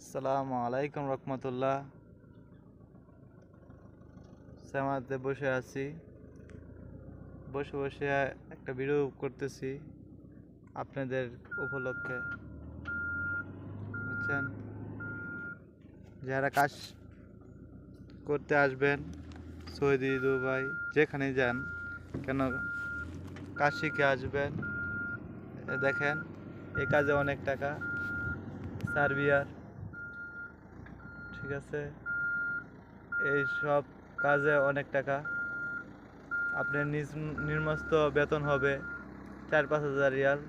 আসসালামু আলাইকুম রহমতুল্লাহ। সামাতে বসে আছি, বসে বসে একটা ভিডিও করতেছি আপনাদের উপলক্ষে। বুঝছেন, যারা কাজ করতে আসবেন সৌদি, দুবাই, যেখানে যান কেন কাজ শিখে আসবেন। দেখেন, এই কাজে অনেক টাকা, সার্বিয়ার, ঠিক আছে, এই সব কাজে অনেক টাকা। আপনার নিম্নস্ত বেতন হবে 4-5 হাজার রিয়াল।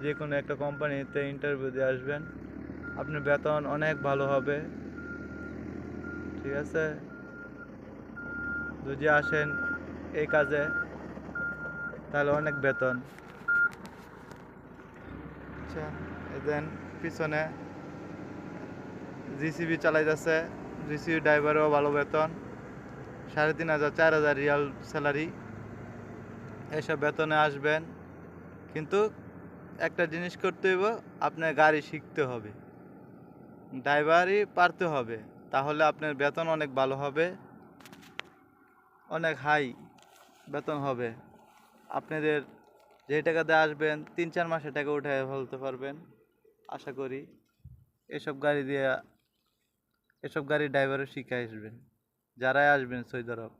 যে কোনো একটা কোম্পানিতে ইন্টারভিউ দিয়ে আসবেন, আপনার বেতন অনেক ভালো হবে, ঠিক আছে। যদি আসেন এই কাজে তাহলে অনেক বেতন। আচ্ছা, এদেন পিছনে জিসিবি চালাইতেছে, জিসিবি ড্রাইভারও ভালো বেতন, 3,500 4,000 রিয়াল স্যালারি। এসব বেতনে আসবেন, কিন্তু একটা জিনিস করতে হইব, আপনার গাড়ি শিখতে হবে, ড্রাইভারই পারতে হবে, তাহলে আপনার বেতন অনেক ভালো হবে, অনেক হাই বেতন হবে। আপনাদের যে টাকাতে আসবেন 3-4 মাসে টাকা উঠে ফেলতে পারবেন আশা করি। এসব গাড়ি দিয়ে, এসব গাড়ি ড্রাইভারও শিখে আসবেন যারাই আসবেন সৌদি আরব।